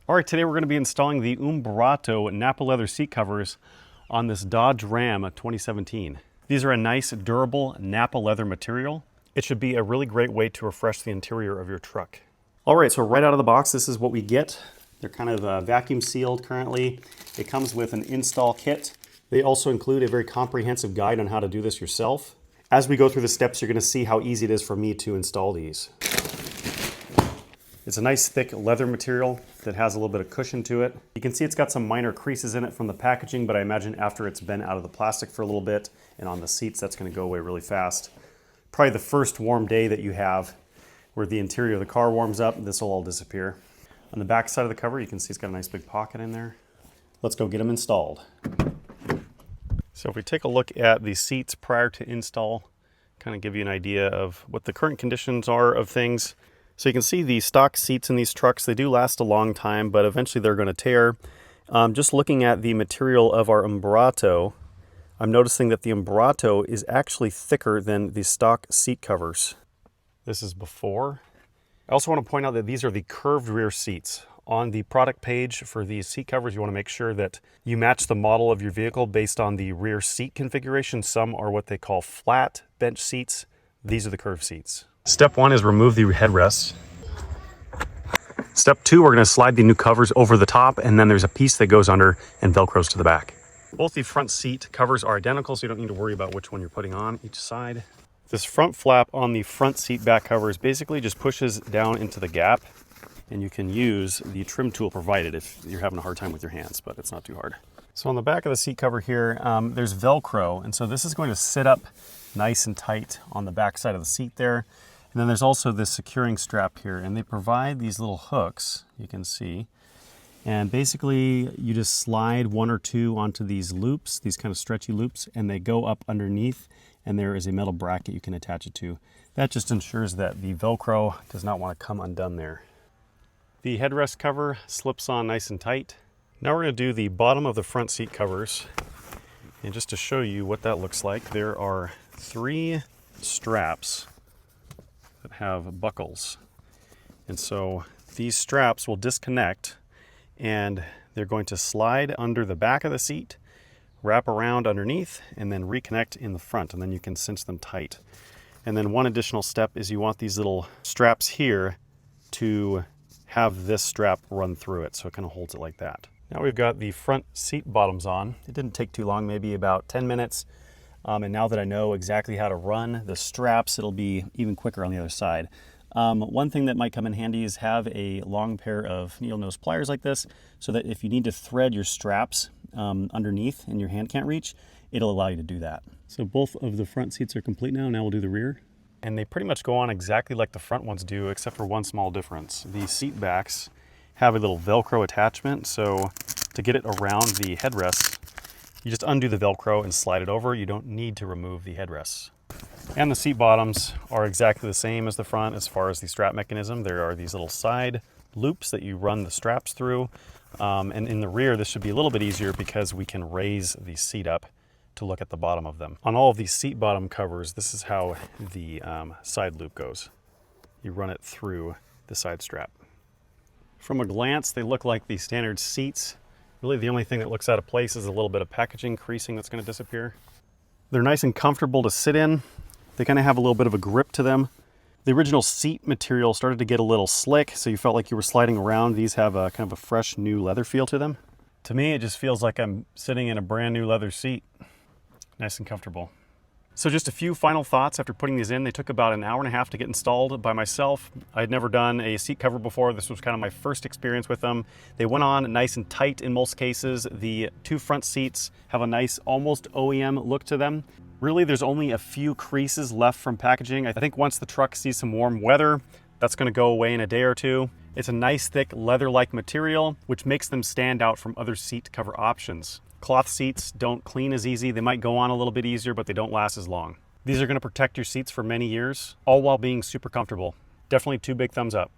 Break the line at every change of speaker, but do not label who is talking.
All right, today we're going to be installing the Umbrauto Nappa leather seat covers on this Dodge Ram 2017. These are a nice, durable Nappa leather material. It should be a really great way to refresh the interior of your truck. All right, so right out of the box, this is what we get. They're kind of vacuum sealed currently. It comes with an install kit. They also include a very comprehensive guide on how to do this yourself. As we go through the steps, you're going to see how easy it is for me to install these. It's a nice thick leather material that has a little bit of cushion to it. You can see it's got some minor creases in it from the packaging, but I imagine after it's been out of the plastic for a little bit and on the seats, that's going to go away really fast. Probably the first warm day that you have where the interior of the car warms up, this will all disappear. On the back side of the cover, you can see it's got a nice big pocket in there. Let's go get them installed. So if we take a look at the seats prior to install, kind of give you an idea of what the current conditions are of things. So you can see the stock seats in these trucks, they do last a long time, but eventually they're going to tear. Just looking at the material of our Umbrauto, I'm noticing that the Umbrauto is actually thicker than the stock seat covers. This is before. I also want to point out that these are the curved rear seats. On the product page for these seat covers, you want to make sure that you match the model of your vehicle based on the rear seat configuration. Some are what they call flat bench seats. These are the curved seats. Step one is remove the headrests. Step two, we're going to slide the new covers over the top, and then there's a piece that goes under and Velcros to the back. Both the front seat covers are identical, so you don't need to worry about which one you're putting on each side. This front flap on the front seat back covers basically just pushes down into the gap, and you can use the trim tool provided if you're having a hard time with your hands, but it's not too hard. So on the back of the seat cover here, there's Velcro, and so this is going to sit up nice and tight on the back side of the seat there. And then there's also this securing strap here, and they provide these little hooks, you can see. And basically, you just slide one or two onto these loops, these kind of stretchy loops, and they go up underneath, and there is a metal bracket you can attach it to. That just ensures that the Velcro does not want to come undone there. The headrest cover slips on nice and tight. Now we're going to do the bottom of the front seat covers. And just to show you what that looks like, there are 3 straps that have buckles. And so these straps will disconnect and they're going to slide under the back of the seat, wrap around underneath, and then reconnect in the front, and then you can cinch them tight. And then one additional step is you want these little straps here to have this strap run through it, so it kind of holds it like that. Now we've got the front seat bottoms on. It didn't take too long, maybe about 10 minutes. And now that I know exactly how to run the straps, it'll be even quicker on the other side. One thing that might come in handy is have a long pair of needle nose pliers like this, so that if you need to thread your straps underneath and your hand can't reach, it'll allow you to do that. So both of the front seats are complete now. Now we'll do the rear. And they pretty much go on exactly like the front ones do, except for one small difference. The seat backs have a little Velcro attachment, so to get it around the headrests, you just undo the Velcro and slide it over. You don't need to remove the headrests. And the seat bottoms are exactly the same as the front as far as the strap mechanism. There are these little side loops that you run the straps through. And in the rear, this should be a little bit easier because we can raise the seat up to look at the bottom of them. On all of these seat bottom covers, this is how the side loop goes. You run it through the side strap. From a glance, they look like the standard seats. Really, the only thing that looks out of place is a little bit of packaging creasing that's going to disappear. They're nice and comfortable to sit in. They kind of have a little bit of a grip to them. The original seat material started to get a little slick, so you felt like you were sliding around. These have a kind of a fresh new leather feel to them. To me, it just feels like I'm sitting in a brand new leather seat. Nice and comfortable. So just a few final thoughts after putting these in. They took about an hour and a half to get installed by myself. I had never done a seat cover before. This was kind of my first experience with them. They went on nice and tight in most cases. The 2 front seats have a nice, almost OEM look to them. Really, there's only a few creases left from packaging. I think once the truck sees some warm weather, that's going to go away in a day or two. It's a nice, thick, leather-like material, which makes them stand out from other seat cover options. Cloth seats don't clean as easy. They might go on a little bit easier, but they don't last as long. These are going to protect your seats for many years, all while being super comfortable. Definitely 2 big thumbs up.